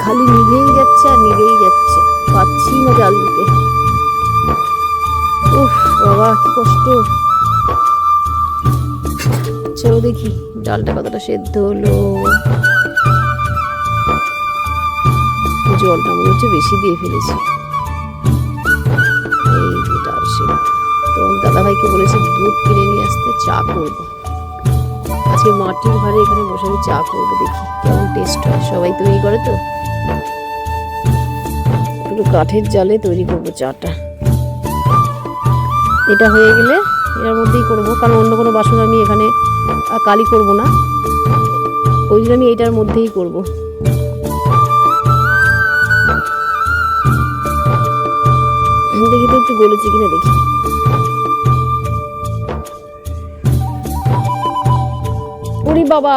খালি নিভেই যাচ্ছে আর নিভেই যাচ্ছে, পাচ্ছি না জাল দিতে। উফ বাবা কি কষ্ট। চলো দেখি ডালটা কতটা সেদ্ধ হলো। জলটা মনে হচ্ছে বেশি দিয়ে ফেলেছি। এই যে ডাল সেদ্ধ। তো দাদাভাইকে বলেছি দুধ কিনে নিয়ে আসতে, চা করবো আজকে। মাটির ভারে এখানে বসে আমি চা করবো, দেখি কেমন টেস্ট হয়। সবাই তৈরি করে তো, একটু কাঠের জালে তৈরি করবো চাটা। এটা হয়ে গেলে এর মধ্যেই করবো, কারণ অন্য কোনো বাসন আমি এখানে কালি করব না, ওই জন্য আমি এটার মধ্যেই করব। দেখি তো একটু গলেছে কিনা দেখি। ওরে বাবা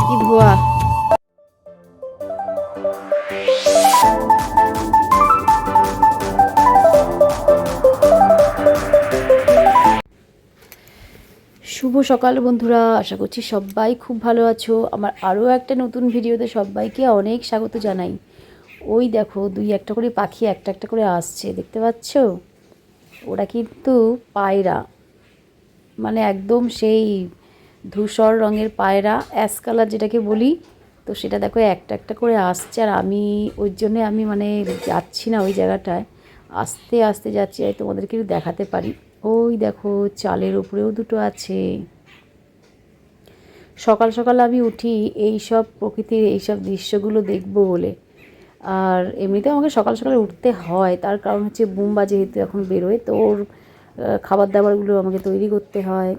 কি ধোয়া। শুভ সকাল বন্ধুরা, আশা করছি সবাই খুব ভালো আছো। আমার আরও একটা নতুন ভিডিওতে সবাইকে অনেক স্বাগত জানাই। ওই দেখো দুই একটা করে পাখি একটা একটা করে আসছে, দেখতে পাচ্ছ? ওরা কিন্তু পায়রা, মানে একদম সেই ধূসর রঙের পায়রা, অ্যাশ কালার যেটাকে বলি। তো সেটা দেখো একটা একটা করে আসছে, আর আমি ওই জন্যে আমি মানে যাচ্ছি না ওই জায়গাটায়, আস্তে আস্তে যাচ্ছি, আর তোমাদেরকে একটু দেখাতে পারি। ওই দেখো চালের উপরেও দুটো আছে। সকাল সকাল আমি উঠি এই সব প্রকৃতির এই সব দৃশ্যগুলো দেখবো বলে। আর এমনিতেও আমাকে সকাল সকালে উঠতে হয়, তার কারণ হচ্ছে বুম্বা যেহেতু এখন বেরোয়, তো ওর খাবার দাবারগুলো আমাকে তৈরি করতে হয়,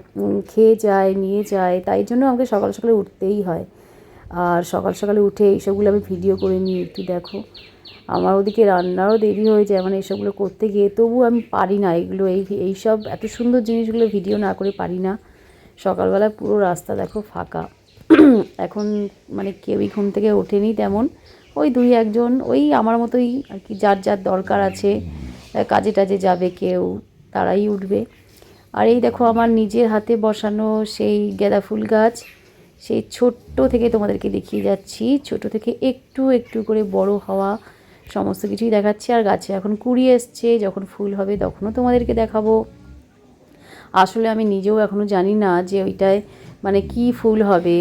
খেয়ে যায় নিয়ে যায়, তাই জন্য আমাকে সকাল সকালে উঠতেই হয়। আর সকাল সকালে উঠে এইসবগুলো আমি ভিডিও করে নিই। একটু দেখো আমার ওদিকে রান্নারও দেরি হয়ে যায়, মানে এসবগুলো করতে গিয়ে, তবু আমি পারি না এগুলো, এইসব এত সুন্দর জিনিসগুলো ভিডিও না করে পারি না। সকালবেলা পুরো রাস্তা দেখো ফাঁকা। এখন মানে কেউই ঘুম থেকে ওঠেনি তেমন, ওই দুই একজন ওই আমার মতোই আর কি, যার যার দরকার আছে, কাজে টাজে যাবে কেউ, তারাই উঠবে। আর এই দেখো আমার নিজের হাতে বসানো সেই গাঁদা ফুল গাছ, সেই ছোট্ট থেকে তোমাদেরকে দেখিয়ে যাচ্ছি, ছোট থেকে একটু একটু করে বড় হওয়া সমস্ত কিছুই দেখাচ্ছি। আর গাছে এখন কুড়ি এসছে, যখন ফুল হবে তখনও তোমাদেরকে দেখাবো। আসলে আমি নিজেও এখনও জানি না যে ওইটায় মানে কি ফুল হবে,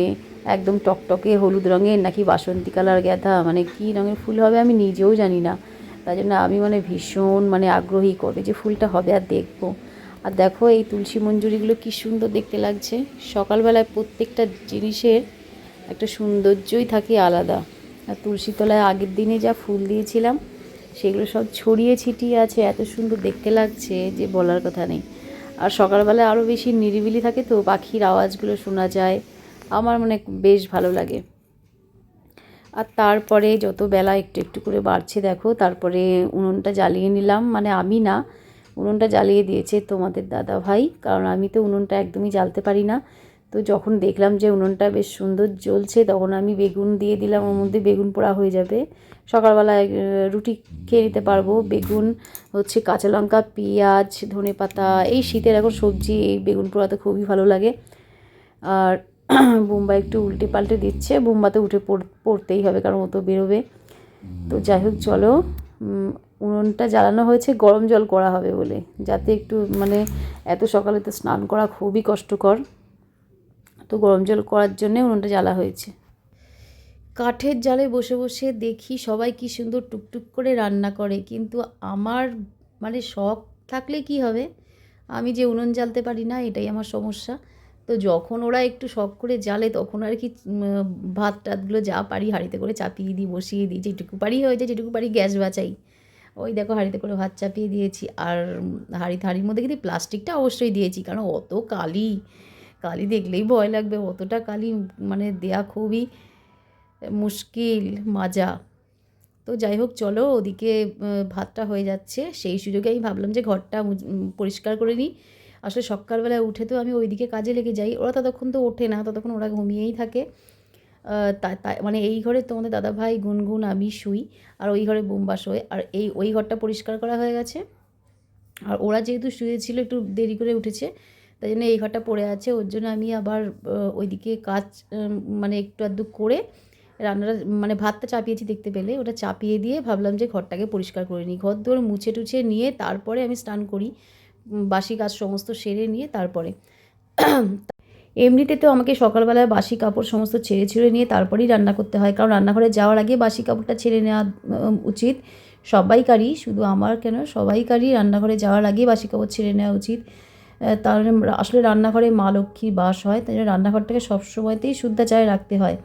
একদম টকটকে হলুদ রঙের নাকি বাসন্তী কালার গাঁদা, মানে কি রঙের ফুল হবে আমি নিজেও জানি না। তাই জন্য আমি মানে ভীষণ মানে আগ্রহী করবে যে ফুলটা হবে আর দেখবো। আর দেখো এই তুলসী মঞ্জুরিগুলো কি সুন্দর দেখতে লাগছে। সকালবেলায় প্রত্যেকটা জিনিসের একটা সৌন্দর্যই থাকে আলাদা। আর তুলসী তলায় আগের দিনে যা ফুল দিয়েছিলাম সেগুলো সব ছড়িয়ে ছিটিয়ে আছে, এত সুন্দর দেখতে লাগছে যে বলার কথা নেই। আর সকালবেলায় আরও বেশি নিরিবিলি থাকে, তো পাখির আওয়াজগুলো শোনা যায়, আমার মানে বেশ ভালো লাগে। আর তারপরে যত বেলা একটু একটু করে বাড়ছে দেখো, তারপরে উনুনটা জ্বালিয়ে নিলাম, মানে আমি না, উনুনটা জ্বালিয়ে দিয়েছে তোমাদের দাদা ভাই, কারণ আমি তো উনুনটা একদমই জ্বালতে পারি না। তো যখন দেখলাম যে উনুনটা বেশ সুন্দর জ্বলছে, তখন আমি বেগুন দিয়ে দিলাম, ওর মধ্যে বেগুন পোড়া হয়ে যাবে, সকালবেলায় রুটি খেয়ে নিতে পারবো। বেগুন হচ্ছে কাঁচা লঙ্কা, পেঁয়াজ, ধনেপাতা, এই শীতের এখন সবজি, এই বেগুন পোড়া তো খুবই ভালো লাগে। আর বুম্বা একটু উল্টে পাল্টে দিচ্ছে, বুম্বা তো উঠে পড়তেই হবে কারণ ও তো বেরোবে। তো যাই হোক চলো, উনুনটা জ্বালানো হয়েছে গরম জল করা হবে বলে, যাতে একটু মানে এত সকালে তো স্নান করা খুবই কষ্টকর, তো গরম জল করার জন্যে উনুনটা জ্বালা হয়েছে। কাঠের জালে বসে বসে দেখি সবাই কি সুন্দর টুকটুক করে রান্না করে, কিন্তু আমার মানে শখ থাকলে কি হবে, আমি যে উনুন জ্বালতে পারি না, এটাই আমার সমস্যা। তো যখন ওরা একটু শখ করে জ্বালে তখন আর কি ভাত টাতগুলো যা পারি হাঁড়িতে করে চাপিয়ে দিই, বসিয়ে দিই, যেটুকু পারি হয়ে যায়, যেটুকু পারি গ্যাস বাঁচাই। ওই দেখো হাঁড়িতে করে ভাত চাপিয়ে দিয়েছি, আর হাঁড়ির মধ্যে কিন্তু প্লাস্টিকটা অবশ্যই দিয়েছি, কারণ অত কালি, কালি দেখলেই ভয় লাগবে, অতটা কালি মানে দেয়া খুবই মুশকিল মাজা। তো যাই হোক চলো, ওদিকে ভাতটা হয়ে যাচ্ছে, সেই সুযোগে আমি ভাবলাম যে ঘরটা পরিষ্কার করে নিই। আসলে সকালবেলায় উঠে তো আমি ওইদিকে কাজে লেগে যাই, ওরা ততক্ষণ তো ওঠে না, ততক্ষণ ওরা ঘুমিয়েই থাকে। তাই মানে এই ঘরে তোমাদের দাদাভাই, গুনগুন, আমি শুই, আর ওই ঘরে বুম্বা শোয়, আর ওই ঘরটা পরিষ্কার করা হয়ে গেছে। আর ওরা যেহেতু শুয়েছিল একটু দেরি করে উঠেছে, তাই জন্য এই ঘরটা পড়ে আছে, ওর জন্য আমি আবার ওইদিকে কাজ মানে একটু আধটু করে রান্নাটা মানে ভাতটা চাপিয়েছি দেখতে পেলে, ওটা চাপিয়ে দিয়ে ভাবলাম যে ঘরটাকে পরিষ্কার করে নিই, ঘর দোর মুছে টুছে নিয়ে তারপরে আমি স্নান করি, বাসি কাজ সমস্ত সেরে নিয়ে তারপরে। এমনিতে তো আমাকে সকালবেলায় বাসি কাপড় সমস্ত ছেড়ে ছেড়ে নিয়ে তারপরেই রান্না করতে হয়, কারণ রান্নাঘরে যাওয়ার আগে বাসি কাপড়টা ছেড়ে নেওয়া উচিত। সবাইকারই, শুধু আমার কেন, সবাইকারই রান্নাঘরে যাওয়ার আগে বাসি কাপড় ছেড়ে নেওয়া উচিত। তাহলে আসলে রান্নাঘরে মা লক্ষ্মীর বাস হয়, তাই জন্য রান্নাঘরটাকে সবসময়তেই শুদ্ধাচারে রাখতে হয়।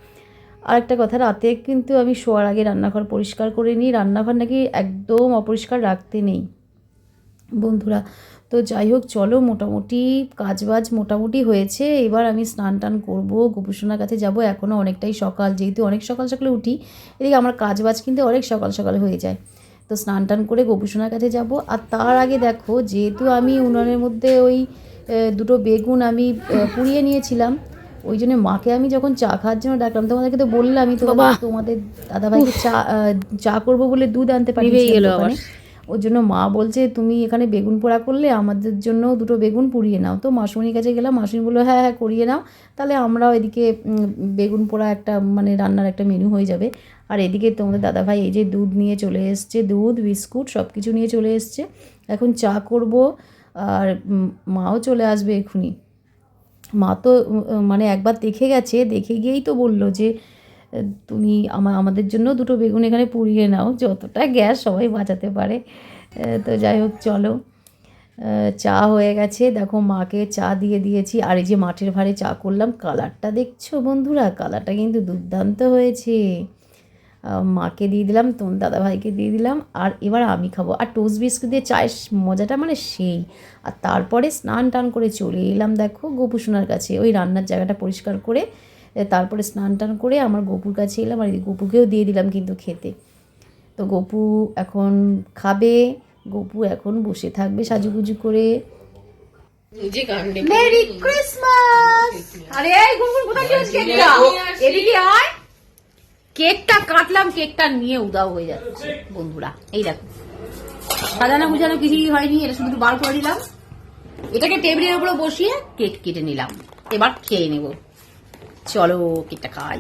আর একটা কথা, রাতে কিন্তু আমি শোয়ার আগে রান্নাঘর পরিষ্কার করে নিই, রান্নাঘর নাকি একদম অপরিষ্কার রাখতে নেই বন্ধুরা। তো যাই হোক, চলো, মোটামুটি কাজবাজ মোটামুটি হয়েছে, এবার আমি স্নান টান করবো, গোপুসোনার কাছে যাব। এখনও অনেকটাই সকাল, যেহেতু অনেক সকাল সকালে উঠি, এদিকে আমার কাজবাজ কিন্তু অনেক সকাল সকালে হয়ে যায়। তো স্নান টান করে গোপুসোনার কাছে যাব। আর তার আগে দেখো, যেহেতু আমি উনুনের মধ্যে ওই দুটো বেগুন আমি পুড়িয়ে নিয়েছিলাম, ওই জন্য মাকে আমি যখন চা খাওয়ার জন্য ডাকলাম, তোমাদেরকে তো বললামই, তোমাদের দাদাভাইকে চা করবো বলে দুধ আনতে পাঠিয়েছিলাম দোকানে। ওর জন্য মা বলছে তুমি এখানে বেগুন পোড়া করলে, আমাদের জন্য দুটো বেগুন পুড়িয়ে নাও। তো মাসুমনির কাছে গেলাম, মাসুমনি বললো হ্যাঁ হ্যাঁ করিয়ে নাও, তাহলে আমরাও এদিকে বেগুন পোড়া একটা মানে রান্নার একটা মেনু হয়ে যাবে। আর এদিকে তোমাদের দাদাভাই এই যে দুধ নিয়ে চলে এসছে, দুধ বিস্কুট সব কিছু নিয়ে চলে এসছে। এখন চা করব, আর মাও চলে আসবে এক্ষুনি। মা তো মানে একবার দেখে গেছে, দেখে গিয়েই তো বললো যে তুমি আমাদের জন্য দুটো বেগুন এখানে পুড়িয়ে নাও, যতটা গ্যাস সবাই বাঁচাতে পারে। তো যাই হোক, চলো, চা হয়ে গেছে, দেখো মাকে চা দিয়ে দিয়েছি। আর এই যে মাঠের ভারে চা করলাম, কালারটা দেখছো বন্ধুরা, কালারটা কিন্তু দুর্দান্ত হয়েছে। মাকে দিয়ে দিলাম, তোমার দাদাভাইকে দিয়ে দিলাম, আর এবার আমি খাবো। আর টোস্ট বিস্কুট দিয়ে চায়ের মজাটা মানে সেই। আর তারপরে স্নান টান করে চলে এলাম দেখো গোপুসোনার কাছে, ওই রান্নার জায়গাটা পরিষ্কার করে তারপরে স্নান টান করে আমার গপুর কাছে এলাম। আর গপুকেও দিয়ে দিলাম কিন্তু খেতে। তো গপু এখন খাবে, গপু এখন বসে থাকবে সাজুগুজু করে। Merry Christmas! আরে এই গুনগুন, কোথায় গেছিস? কেকটা এদিকে আয়। কেকটা কাটলাম, কেকটা নিয়ে উদাও হয়ে যাচ্ছে বন্ধুরা। এই দেখো, সাজানো গুজানো কিছুই হয়নি, এটা শুধু বার করে দিলাম, এটাকে টেবিলের উপরে বসিয়ে কেক কেটে নিলাম। এবার খেয়ে নেব, চলো কেকটা খাই।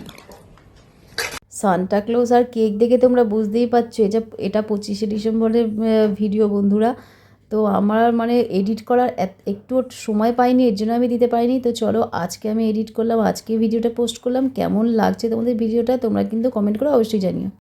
সান্টা ক্লজ আর কেক দেখে তোমরা বুঝতেই পারছো এটা 25শে ডিসেম্বরের ভিডিও বন্ধুরা। তো আমার মানে এডিট করার একটু সময় পাইনি, এর জন্য আমি দিতে পারিনি। তো চলো, আজকে আমি এডিট করলাম, আজকে ভিডিওটা পোস্ট করলাম। কেমন লাগছে তোমাদের ভিডিওটা তোমরা কিন্তু কমেন্ট করে অবশ্যই জানিও।